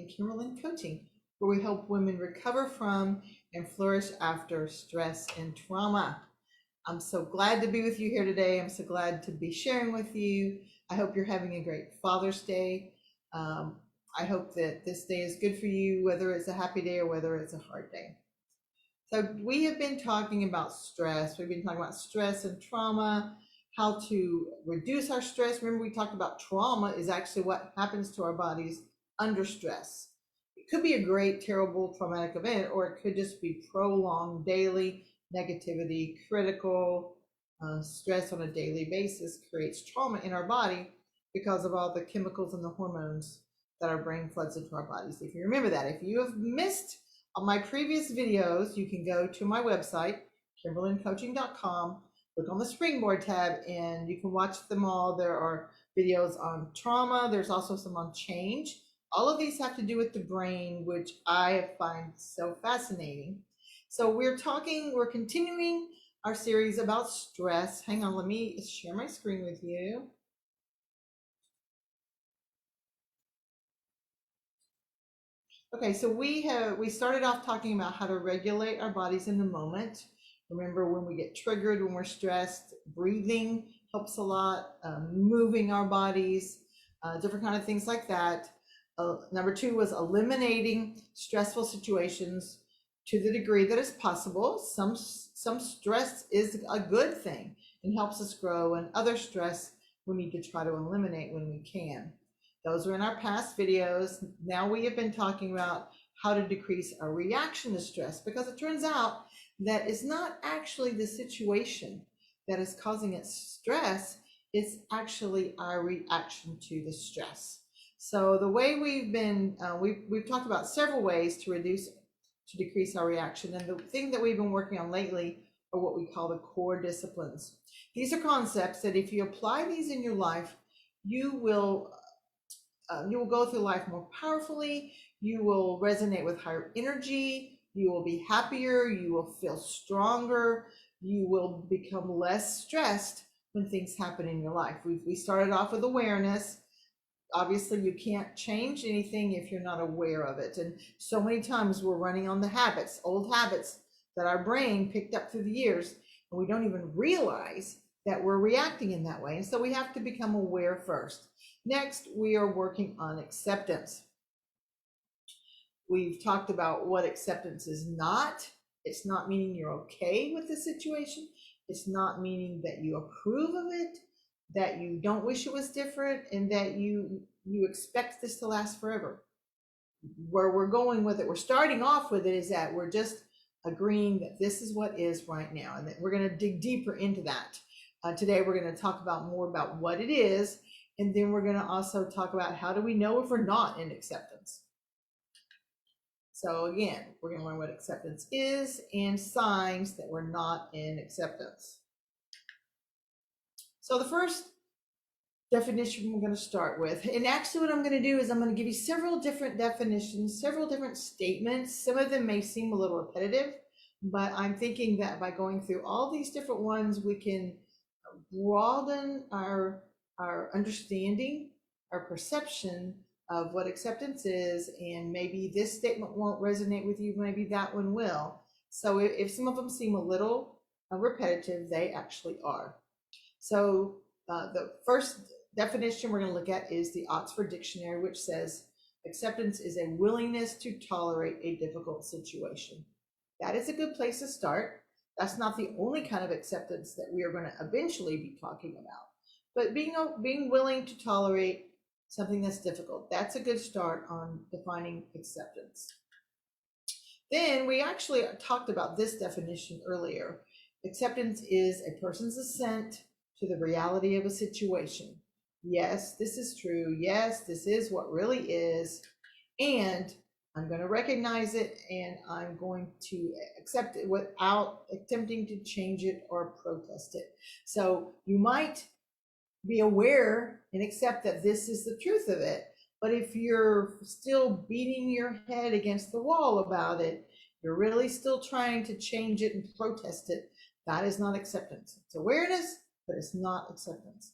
in Kimberlin Coaching, where we help women recover from and flourish after stress and trauma. I'm so glad to be with you here today. I'm so glad to be sharing with you. I hope you're having a great Father's Day. I hope that this day is good for you, whether it's a happy day or whether it's a hard day. So we have been talking about stress. We've been talking about stress and trauma, how to reduce our stress. Remember, we talked about trauma is actually what happens to our bodies under stress. It could be a great, terrible, traumatic event, or it could just be prolonged daily negativity, critical stress on a daily basis creates trauma in our body because of all the chemicals and the hormones that our brain floods into our bodies. If you remember that, if you have missed my previous videos, you can go to my website, KimberlinCoaching.com, click on the Springboard tab, and you can watch them all. There are videos on trauma. There's also some on change. All of these have to do with the brain, which I find so fascinating. So we're continuing our series about stress. Hang on, let me share my screen with you. Okay, so we started off talking about how to regulate our bodies in the moment. Remember, when we get triggered, when we're stressed, breathing helps a lot, moving our bodies, different kind of things like that. Number 2 was eliminating stressful situations to the degree that is possible. Some stress is a good thing and helps us grow, and other stress we need to try to eliminate when we can. Those are in our past videos. Now we have been talking about how to decrease our reaction to stress, because it turns out that it's not actually the situation that is causing it stress, it's actually our reaction to the stress. So the way we've been, we've talked about several ways to decrease our reaction. And the thing that we've been working on lately are what we call the core disciplines. These are concepts that if you apply these in your life, you will go through life more powerfully. You will resonate with higher energy. You will be happier. You will feel stronger. You will become less stressed when things happen in your life. We started off with awareness. Obviously, you can't change anything if you're not aware of it. And so many times we're running on the habits, old habits that our brain picked up through the years, and we don't even realize that we're reacting in that way. And so we have to become aware first. Next, we are working on acceptance. We've talked about what acceptance is not. It's not meaning you're okay with the situation. It's not meaning that you approve of it, that you don't wish it was different, and that you expect this to last forever. Where we're going with it, we're starting off with it, is that we're just agreeing that this is what is right now, and that we're going to dig deeper into that. Today, we're going to talk about more about what it is, and then we're going to also talk about how do we know if we're not in acceptance. So again, we're going to learn what acceptance is and signs that we're not in acceptance. So the first definition we're going to start with, and actually what I'm going to do is I'm going to give you several different definitions, several different statements. Some of them may seem a little repetitive, but I'm thinking that by going through all these different ones, we can broaden our understanding, our perception of what acceptance is, and maybe this statement won't resonate with you, maybe that one will. So if some of them seem a little repetitive, they actually are. So the first definition we're going to look at is the Oxford Dictionary, which says acceptance is a willingness to tolerate a difficult situation. That is a good place to start. That's not the only kind of acceptance that we are going to eventually be talking about, but being willing to tolerate something that's difficult, that's a good start on defining acceptance. Then we actually talked about this definition earlier. Acceptance is a person's assent to the reality of a situation. Yes, this is true. Yes, this is what really is. And I'm going to recognize it, and I'm going to accept it without attempting to change it or protest it. So you might be aware and accept that this is the truth of it. But if you're still beating your head against the wall about it, you're really still trying to change it and protest it, that is not acceptance. It's awareness, but it's not acceptance.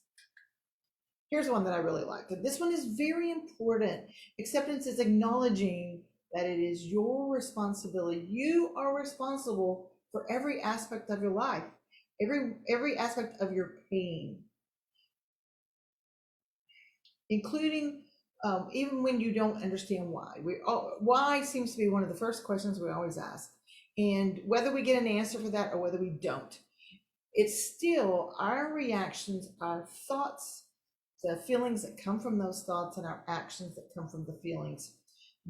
Here's one that I really like. This one is very important. Acceptance is acknowledging that it is your responsibility. You are responsible for every aspect of your life, every aspect of your pain, including even when you don't understand why. Why seems to be one of the first questions we always ask. And whether we get an answer for that or whether we don't, it's still our reactions, our thoughts, the feelings that come from those thoughts, and our actions that come from the feelings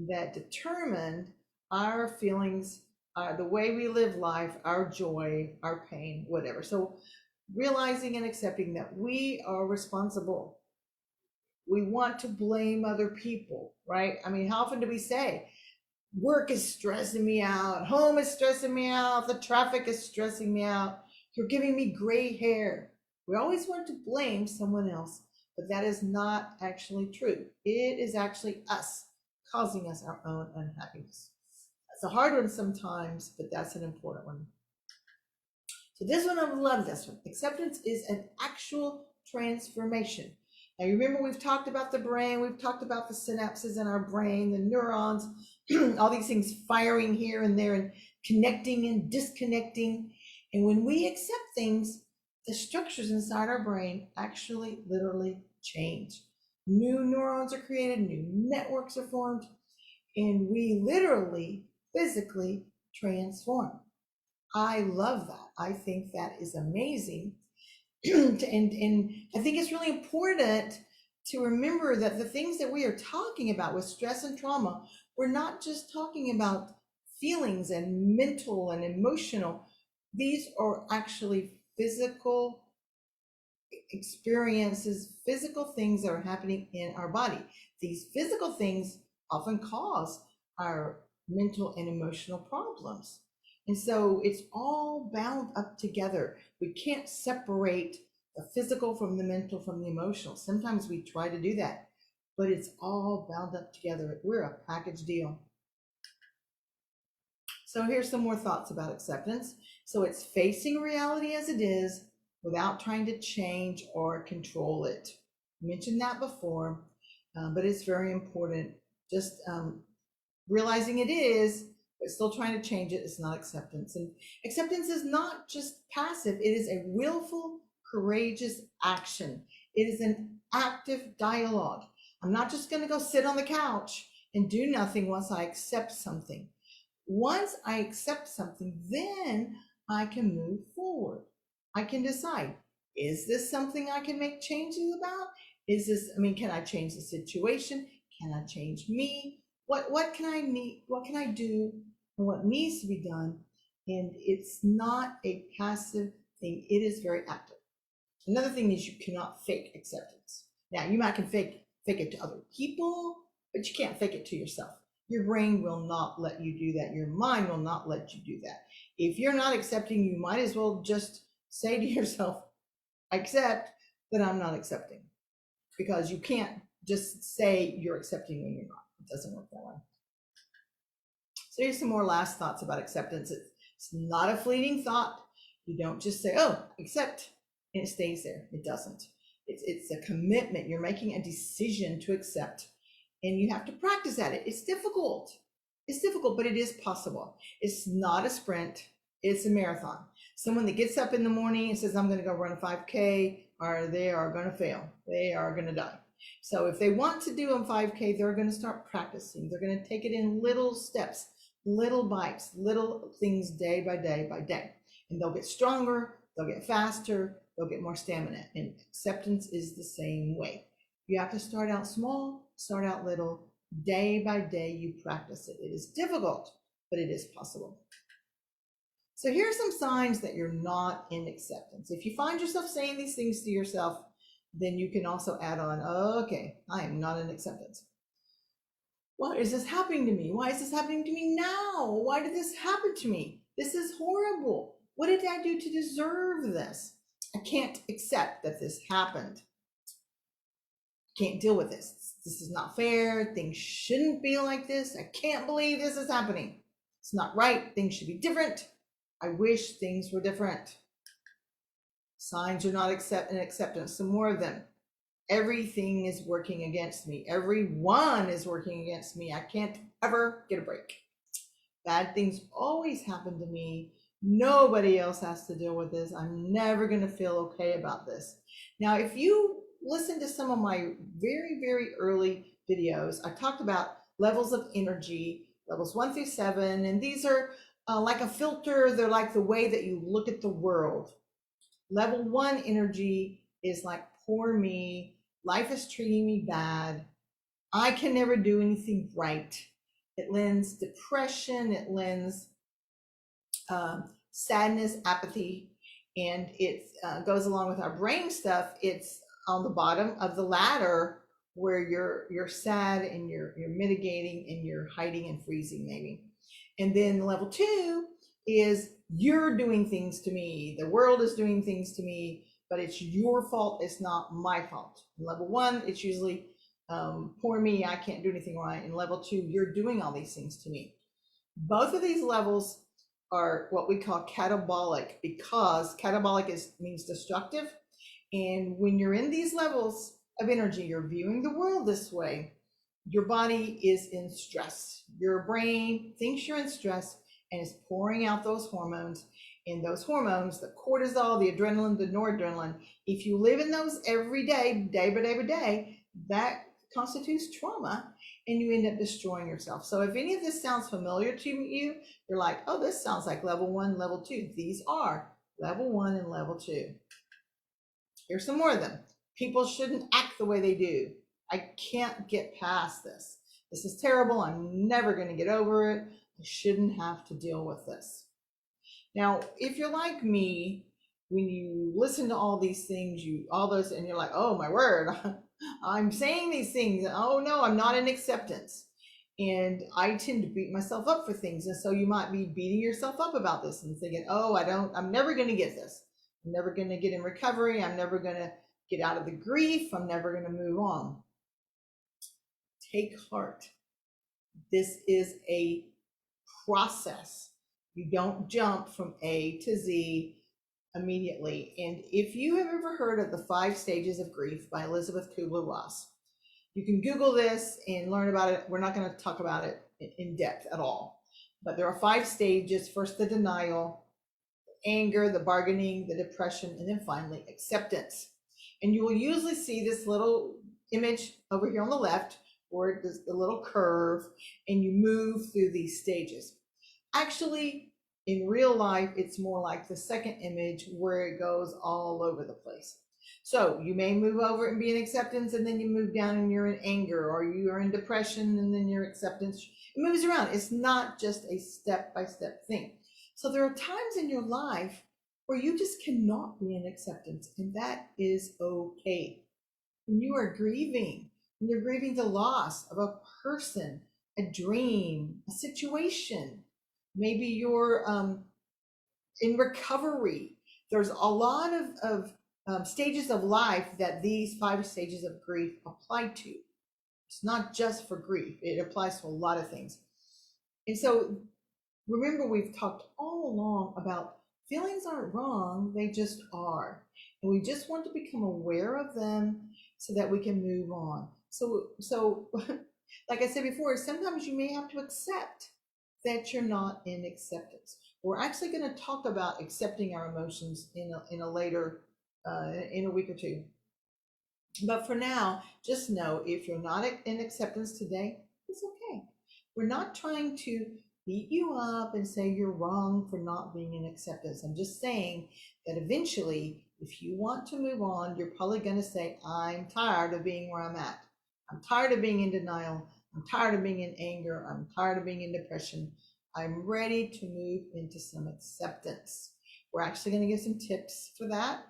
that determine our feelings, the way we live life, our joy, our pain, whatever. So realizing and accepting that we are responsible. We want to blame other people, right? I mean, how often do we say, work is stressing me out, home is stressing me out, the traffic is stressing me out, you're giving me gray hair. We always want to blame someone else, but that is not actually true. It is actually us causing us our own unhappiness. That's a hard one sometimes, but that's an important one. So this one, I love this one. Acceptance is an actual transformation. Now, you remember we've talked about the brain, we've talked about the synapses in our brain, the neurons, all these things firing here and there and connecting and disconnecting. And when we accept things, the structures inside our brain actually literally change. New neurons are created, new networks are formed, and we literally, physically transform. I love that. I think that is amazing. and I think it's really important to remember that the things that we are talking about with stress and trauma, we're not just talking about feelings and mental and emotional. These are actually physical experiences, physical things that are happening in our body. These physical things often cause our mental and emotional problems. And so it's all bound up together. We can't separate the physical from the mental from the emotional. Sometimes we try to do that, but it's all bound up together. We're a package deal. So here's some more thoughts about acceptance. So it's facing reality as it is without trying to change or control it. I mentioned that before, but it's very important. Just realizing it is, but still trying to change it is not acceptance. And acceptance is not just passive, it is a willful, courageous action. It is an active dialogue. I'm not just going to go sit on the couch and do nothing once I accept something. Once I accept something, then I can move forward. I can decide, is this something I can make changes about? Is this, I mean, can I change the situation? Can I change me? What can I need? What can I do? And what needs to be done? And it's not a passive thing. It is very active. Another thing is you cannot fake acceptance. Now, you might can fake it to other people, but you can't fake it to yourself. Your brain will not let you do that. Your mind will not let you do that. If you're not accepting, you might as well just say to yourself, accept that I'm not accepting, because you can't just say you're accepting when you're not. It doesn't work that way. So here's some more last thoughts about acceptance. It's not a fleeting thought. You don't just say, oh, accept, and it stays there. It doesn't. It's a commitment. You're making a decision to accept, and you have to practice at it. It's difficult. It's difficult, but it is possible. It's not a sprint. It's a marathon. Someone that gets up in the morning and says, I'm going to go run a 5K, or they are going to fail. They are going to die. So if they want to do a 5K, they're going to start practicing. They're going to take it in little steps, little bites, little things day by day by day. And they'll get stronger, they'll get faster, they'll get more stamina. And acceptance is the same way. You have to start out small, start out little, day by day you practice it. It is difficult, but it is possible. So here are some signs that you're not in acceptance. If you find yourself saying these things to yourself, then you can also add on, okay, I am not in acceptance. Why is this happening to me? Why is this happening to me now? Why did this happen to me? This is horrible. What did I do to deserve this? I can't accept that this happened. I can't deal with this. This is not fair. Things shouldn't be like this. I can't believe this is happening. It's not right. Things should be different. I wish things were different. Signs are not in acceptance. Some more of them. everything is working against me. Everyone is working against me. I can't ever get a break. Bad things always happen to me. Nobody else has to deal with this. I'm never going to feel okay about this. Now, if you listen to some of my very, very early videos, I talked about levels of energy, levels 1 through 7, and these are like a filter. They're like the way that you look at the world. Level 1 energy is like, poor me, life is treating me bad, I can never do anything right. It lends depression, it lends sadness, apathy, and it goes along with our brain stuff. It's on the bottom of the ladder where you're sad and you're mitigating and you're hiding and freezing maybe. And then level 2 is you're doing things to me. The world is doing things to me, but it's your fault. It's not my fault. In level 1, it's usually poor me, I can't do anything right. In level 2, you're doing all these things to me. Both of these levels are what we call catabolic, because catabolic means destructive. And when you're in these levels of energy, you're viewing the world this way, your body is in stress. Your brain thinks you're in stress and is pouring out those hormones. And those hormones, the cortisol, the adrenaline, the noradrenaline, if you live in those every day, day by day by day, that constitutes trauma, and you end up destroying yourself. So if any of this sounds familiar to you, you're like, oh, this sounds like level 1, level 2. These are level 1 and level 2. Here's some more of them. People shouldn't act the way they do. I can't get past this. This is terrible. I'm never going to get over it. I shouldn't have to deal with this. Now, if you're like me, when you listen to all these things, and you're like, oh my word, I'm saying these things. Oh no, I'm not in acceptance. And I tend to beat myself up for things. And so you might be beating yourself up about this and thinking, oh, I'm never going to get this. I'm never going to get in recovery. I'm never going to get out of the grief. I'm never going to move on. Take heart. This is a process. You don't jump from A to Z immediately. And if you have ever heard of the 5 stages of grief by Elizabeth Kubler-Ross, you can Google this and learn about it. We're not going to talk about it in depth at all, but there are 5 stages. First, the denial, the anger, the bargaining, the depression, and then finally acceptance. And you will usually see this little image over here on the left, where it does the little curve, and you move through these stages. Actually, in real life, it's more like the second image where it goes all over the place. So you may move over and be in acceptance, and then you move down and you're in anger, or you are in depression and then you're acceptance. It moves around. It's not just a step-by-step thing. So there are times in your life where you just cannot be in acceptance, and that is okay. When you are grieving, when you're grieving the loss of a person, a dream, a situation, maybe you're in recovery. There's a lot of stages of life that these 5 stages of grief apply to. It's not just for grief. It applies to a lot of things. And so remember, we've talked all along about feelings aren't wrong, they just are. And we just want to become aware of them so that we can move on. So like I said before, sometimes you may have to accept that you're not in acceptance. We're actually going to talk about accepting our emotions in a later, in a week or two. But for now, just know if you're not in acceptance today, it's okay. We're not trying to beat you up and say you're wrong for not being in acceptance. I'm just saying that eventually, if you want to move on, you're probably going to say, I'm tired of being where I'm at. I'm tired of being in denial. I'm tired of being in anger. I'm tired of being in depression. I'm ready to move into some acceptance. We're actually going to give some tips for that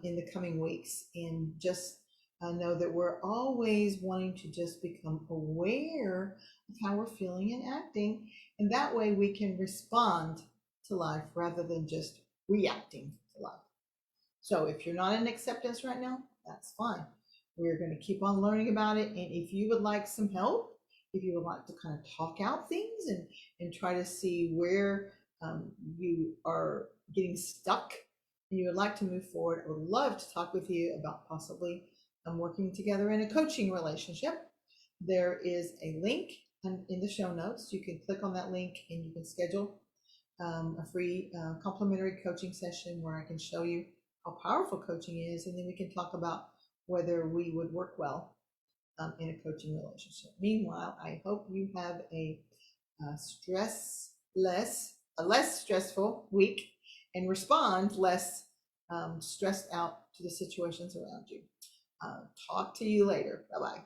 in the coming weeks. And just know that we're always wanting to just become aware of how we're feeling and acting. And that way we can respond to life rather than just reacting to life. So if you're not in acceptance right now, that's fine. We're going to keep on learning about it. And if you would like some help, if you would like to kind of talk out things and try to see where you are getting stuck and you would like to move forward, I would love to talk with you about possibly working together in a coaching relationship. There is a link in the show notes. You can click on that link and you can schedule a free complimentary coaching session where I can show you how powerful coaching is, and then we can talk about whether we would work well in a coaching relationship. Meanwhile, I hope you have a less stressful week and respond less stressed out to the situations around you. Talk to you later. Bye-bye.